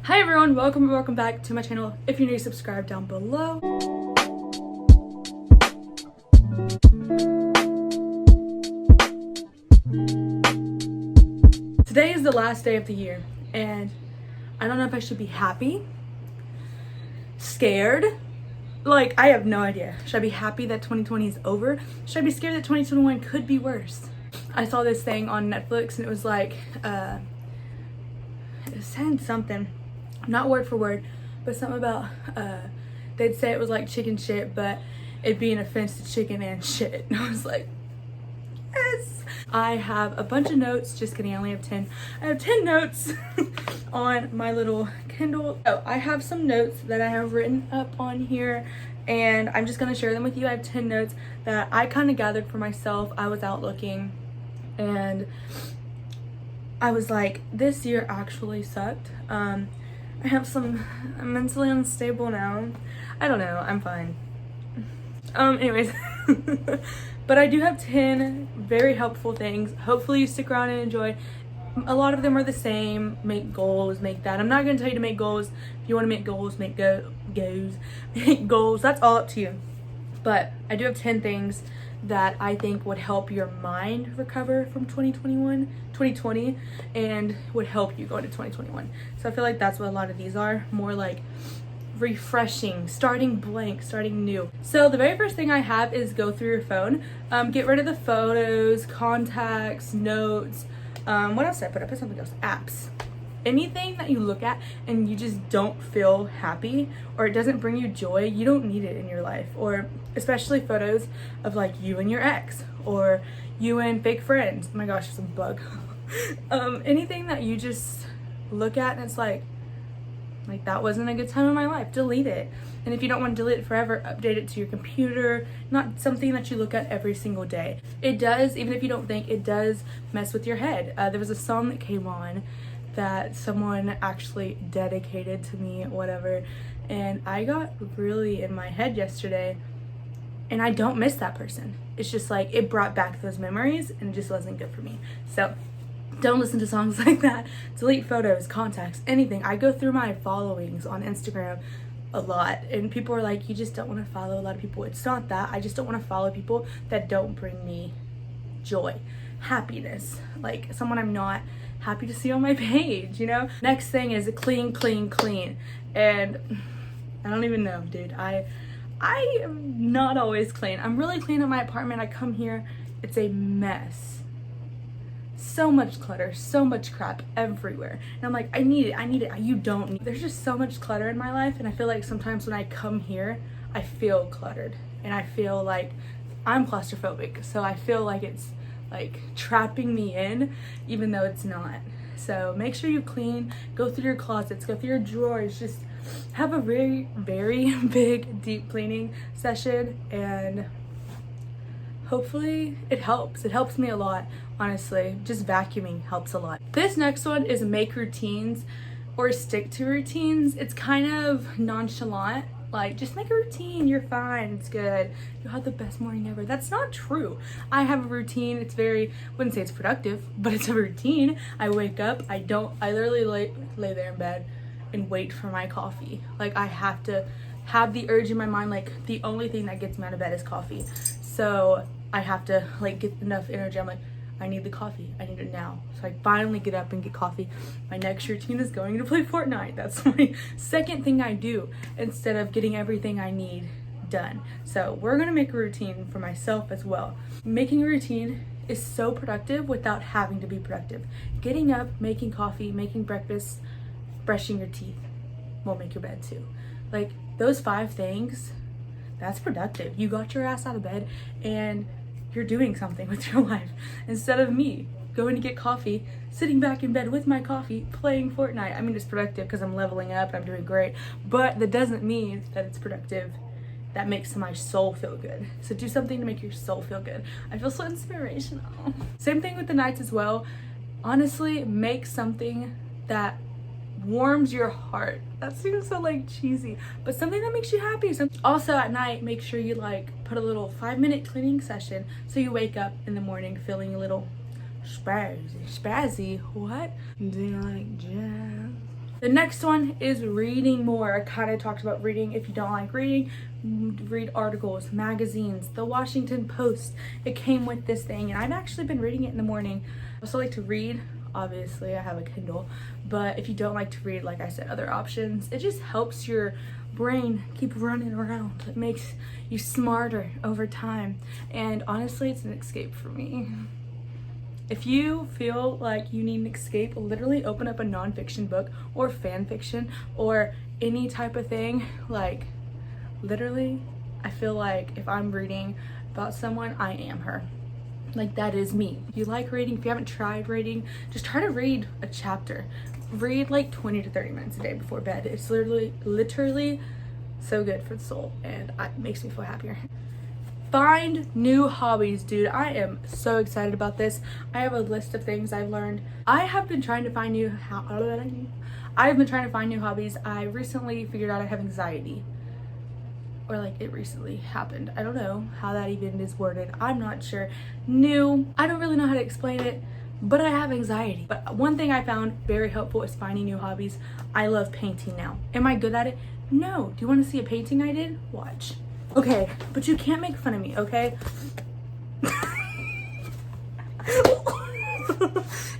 Hi everyone, welcome back to my channel. If you're new, subscribe down below. Today is the last day of the year and I don't know if I should be happy, scared, like I have no idea. Should I be happy that 2020 is over? Should I be scared that 2021 could be worse? I saw this thing on Netflix and it was like, it was saying something, not word for word, but something about, they'd say it was like chicken shit, but it'd be an offense to chicken and shit. And I was like, yes. I have a bunch of notes, just kidding, I only have 10. I have 10 notes on my little Kindle. Oh, I have some notes that I have written up on here and I'm just gonna share them with you. I have 10 notes that I kind of gathered for myself. I was out looking and I was like, this year actually sucked. I'm mentally unstable now. I don't know, I'm fine. Anyways, but I do have 10 very helpful things. Hopefully you stick around and enjoy. A lot of them are the same. Make goals, make that. I'm not gonna tell you to make goals. If you wanna make goals, make goals. That's all up to you. But I do have 10 things that I think would help your mind recover from 2020, and would help you go into 2021. So I feel like that's what a lot of these are, more like refreshing, starting blank, starting new. So the very first thing I have is go through your phone. Get rid of the photos, contacts, notes. What else did I put? I put something else. Apps. Anything that you look at and you just don't feel happy or it doesn't bring you joy, you don't need it in your life. Or especially photos of like you and your ex or you and fake friends. Oh my gosh, there's a bug. Anything that you just look at and it's like that wasn't a good time in my life, delete it. And if you don't want to delete it forever, update it to your computer, not something that you look at every single day. It does, even if you don't think, it does mess with your head. There was a song that came on that someone actually dedicated to me, whatever, and I got really in my head yesterday and I don't miss that person. It's just like it brought back those memories and it just wasn't good for me. So don't listen to songs like that. Delete photos, contacts, anything. I go through my followings on Instagram a lot and people are like, you just don't want to follow a lot of people. It's not that. I just don't want to follow people that don't bring me joy, happiness, like someone I'm not happy to see on my page, you know? Next thing is clean. And I don't even know, dude. I am not always clean. I'm really clean in my apartment. I come here, it's a mess. So much clutter, so much crap everywhere. And I'm like, I need it. You don't need it. There's just so much clutter in my life. And I feel like sometimes when I come here, I feel cluttered. And I feel like I'm claustrophobic. So I feel like it's like trapping me in, even though it's not. So make sure you clean, go through your closets, go through your drawers, just have a very, very big deep cleaning session and hopefully it helps. It helps me a lot, honestly. Just vacuuming helps a lot. This next one is make routines or stick to routines. It's kind of nonchalant. Like, just make a routine, you're fine, it's good, you'll have the best morning ever. That's not true. I have a routine. It's very, wouldn't say it's productive, but it's a routine. I wake up, I literally lay there in bed and wait for my coffee. Like, I have to have the urge in my mind, like the only thing that gets me out of bed is coffee. So I have to like get enough energy. I'm like, I need the coffee. I need it now. So I finally get up and get coffee. My next routine is going to play Fortnite. That's my second thing I do instead of getting everything I need done. So we're gonna make a routine for myself as well. Making a routine is so productive without having to be productive. Getting up, making coffee, making breakfast, brushing your teeth will make your bed too. Like those 5 things, that's productive. You got your ass out of bed and you're doing something with your life instead of me going to get coffee, sitting back in bed with my coffee, playing Fortnite. I mean, it's productive because I'm leveling up and I'm doing great, but that doesn't mean that it's productive. That makes my soul feel good. So do something to make your soul feel good. I feel so inspirational. Same thing with the nights as well. Honestly, make something that warms your heart. That seems so like cheesy, but something that makes you happy. So also at night, make sure you like put a little 5-minute cleaning session so you wake up in the morning feeling a little spazzy. What? Do you like jazz? The next one is reading more. I kind of talked about reading. If you don't like reading, read articles, magazines, the Washington Post. It came with this thing, and I've actually been reading it in the morning. I also like to read. Obviously, I have a Kindle, but if you don't like to read, like I said, other options. It just helps your brain keep running around. It makes you smarter over time, and honestly, it's an escape for me. If you feel like you need an escape, literally open up a nonfiction book or fan fiction or any type of thing. Like, literally, I feel like if I'm reading about someone, I am her. Like, that is me. If you like reading, if you haven't tried reading, just try to read a chapter. Read like 20 to 30 minutes a day before bed. It's literally so good for the soul, and it makes me feel happier. Find new hobbies, dude. I am so excited about this. I have a list of things I've learned. I have been trying to find new hobbies. I recently figured out I have anxiety. Or like it recently happened. I don't know how that even is worded. I'm not sure. New. I don't really know how to explain it, but I have anxiety. But one thing I found very helpful is finding new hobbies. I love painting now. Am I good at it? No. Do you want to see a painting I did? Watch. Okay, but you can't make fun of me, okay?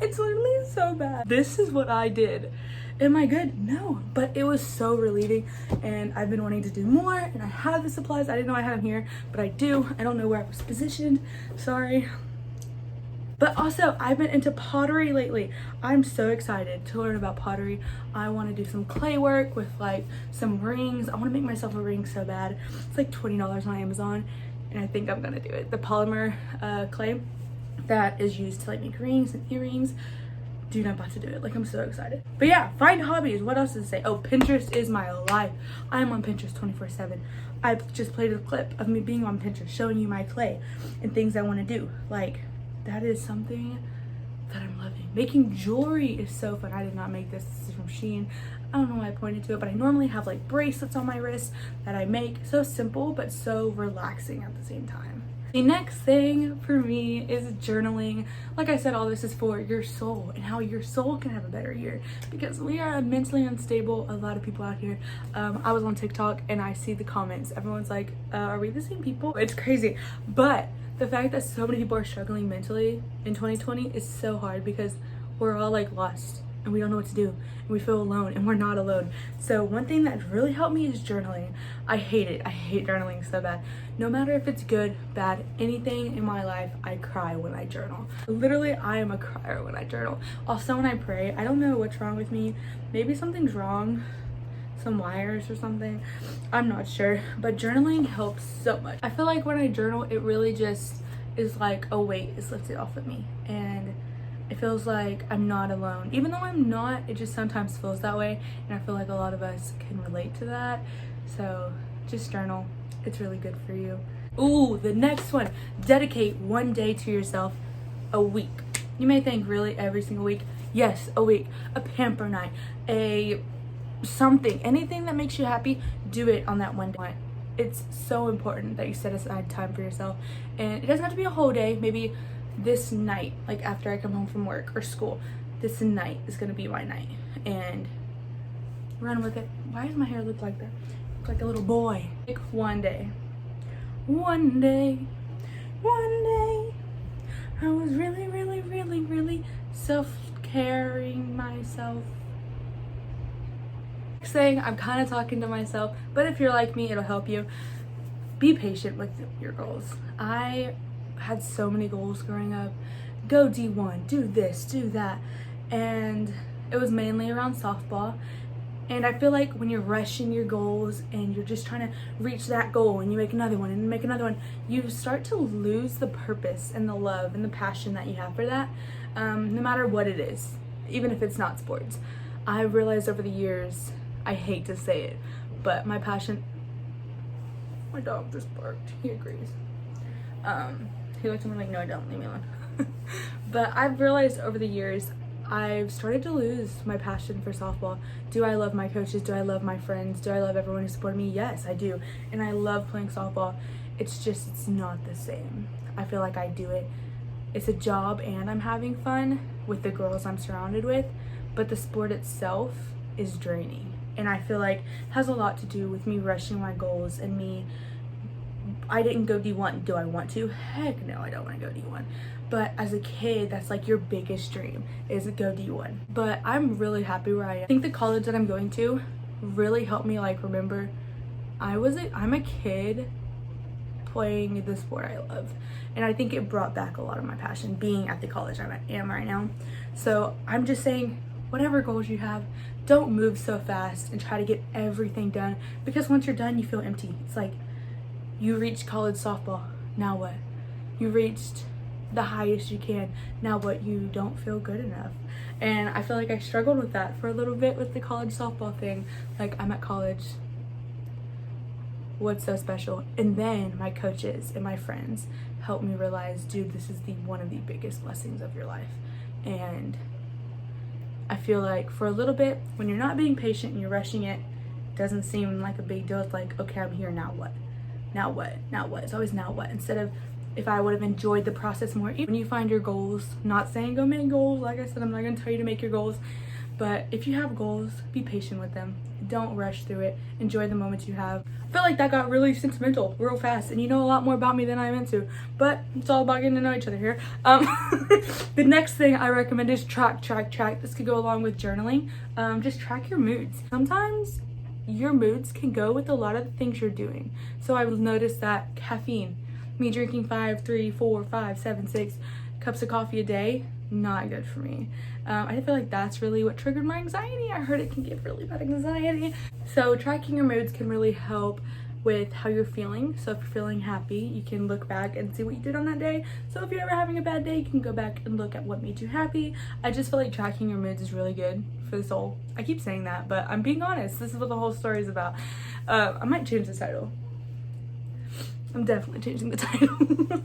It's literally so bad. This is what I did. Am I good? No, but it was so relieving, and I've been wanting to do more, and I have the supplies. I didn't know I had them here, but I do. I don't know where I was positioned. Sorry. But also, I've been into pottery lately. I'm so excited to learn about pottery. I want to do some clay work with like some rings. I want to make myself a ring so bad. It's like $20 on Amazon, and I think I'm gonna do it. The polymer clay that is used to like make rings and earrings. Dude, I'm about to do it. Like, I'm so excited. But yeah, find hobbies. What else does it say? Oh, Pinterest is my life. I am on Pinterest 24/7. I just played a clip of me being on Pinterest, showing you my clay and things I want to do. Like, that is something that I'm loving. Making jewelry is so fun. I did not make this. This is from Shein. I don't know why I pointed to it, but I normally have like bracelets on my wrist that I make. So simple, but so relaxing at the same time. The next thing for me is journaling. Like I said, all this is for your soul and how your soul can have a better year, because we are mentally unstable, a lot of people out here. I was on TikTok and I see the comments. Everyone's like, are we the same people? It's crazy. But the fact that so many people are struggling mentally in 2020 is so hard, because we're all like lost and we don't know what to do, and we feel alone, and we're not alone. So one thing that really helped me is journaling. I hate it. I hate journaling so bad. No matter if it's good, bad, anything in my life, I cry when I journal. Literally, I am a crier when I journal. Also, when I pray, I don't know what's wrong with me. Maybe something's wrong, some wires or something. I'm not sure, but journaling helps so much. I feel like when I journal, it really just is like a weight is lifted off of me, and it feels like I'm not alone. Even though I'm not, it just sometimes feels that way, and I feel like a lot of us can relate to that. So just journal. It's really good for you. Ooh, the next one. Dedicate one day to yourself a week. You may think, really, every single week? Yes, a week. A pamper night. A something. Anything that makes you happy, do it on that one day. It's so important that you set aside time for yourself. And it doesn't have to be a whole day. Maybe this night, like after I come home from work or school, this night is gonna be my night, and run with it. Why does my hair look like that? Look like a little boy. Like one day, I was really self-caring myself. Saying I'm kind of talking to myself, but if you're like me, it'll help you. Be patient with your goals. I had so many goals growing up. Go D1, do this, do that, and it was mainly around softball. And I feel like when you're rushing your goals and you're just trying to reach that goal, and you make another one and make another one, you start to lose the purpose and the love and the passion that you have for that, no matter what it is, even if it's not sports. I realized over the years, I hate to say it, but my passion, my dog just barked, he agrees. He looked at me like, no, I don't, leave me alone. But I've realized over the years, I've started to lose my passion for softball. Do I love my coaches? Do I love my friends? Do I love everyone who supported me? Yes, I do. And I love playing softball. It's just, it's not the same. I feel like I do it. It's a job and I'm having fun with the girls I'm surrounded with, but the sport itself is draining. And I feel like it has a lot to do with me rushing my goals and I didn't go D1. Do I want to? Heck no, I don't want to go D1. But as a kid, that's like your biggest dream, is to go D1. But I'm really happy where I am. I think the college that I'm going to really helped me like remember I'm a kid playing the sport I love. And I think it brought back a lot of my passion being at the college I am right now. So I'm just saying, whatever goals you have, don't move so fast and try to get everything done, because once you're done, you feel empty. It's like you reached college softball, now what? You reached the highest you can, now what? You don't feel good enough. And I feel like I struggled with that for a little bit with the college softball thing. Like, I'm at college, what's so special? And then my coaches and my friends helped me realize, dude, this is one of the biggest blessings of your life. And I feel like for a little bit, when you're not being patient and you're rushing it, doesn't seem like a big deal. It's like, okay, I'm here, now what? Now what? Now what? It's always now what, instead of if I would have enjoyed the process more. Even when you find your goals, not saying go make goals, like I said, I'm not gonna tell you to make your goals, but if you have goals, be patient with them. Don't rush through it. Enjoy the moments you have. I feel like that got really sentimental real fast, and you know a lot more about me than I'm into, but it's all about getting to know each other here. The next thing I recommend is track. This could go along with journaling. Just track your moods. Sometimes your moods can go with a lot of the things you're doing. So I've noticed that caffeine, me drinking 5, 3, 4, 5, 7, 6 cups of coffee a day, not good for me. I feel like that's really what triggered my anxiety. I heard it can give really bad anxiety. So tracking your moods can really help with how you're feeling. So if you're feeling happy, you can look back and see what you did on that day. So if you're ever having a bad day, you can go back and look at what made you happy. I just feel like tracking your moods is really good for the soul. I keep saying that, but I'm being honest. This is what the whole story is about. I might change the title. I'm definitely changing the title.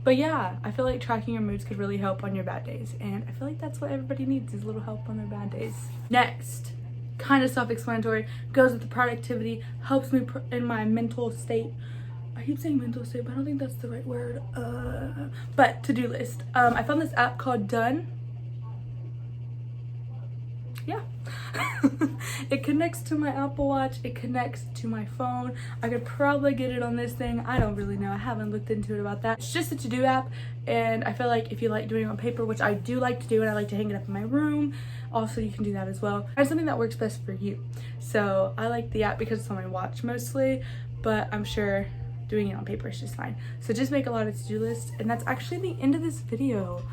But yeah, I feel like tracking your moods could really help on your bad days, and I feel like that's what everybody needs, is a little help on their bad days. Next, kind of self-explanatory, goes with the productivity, helps me in my mental state. I keep saying mental state, but I don't think that's the right word. But to-do list. I found this app called Done. Yeah. It connects to my Apple Watch, it connects to my phone. I could probably get it on this thing. I don't really know. I haven't looked into it about that. It's just a to-do app, and I feel like if you like doing it on paper, which I do like to do, and I like to hang it up in my room, also you can do that as well. Find something that works best for you. So I like the app because it's on my watch mostly, but I'm sure doing it on paper is just fine. So just make a lot of to-do lists, and that's actually the end of this video.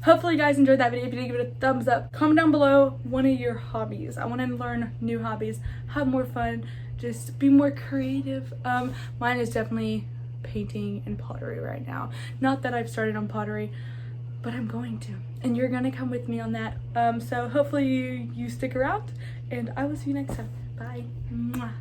Hopefully you guys enjoyed that video. If you did, give it a thumbs up. Comment down below one of your hobbies. I want to learn new hobbies, have more fun, just be more creative. Mine is definitely painting and pottery right now. Not that I've started on pottery, but I'm going to. And you're going to come with me on that. So hopefully you stick around, and I will see you next time. Bye. Mwah.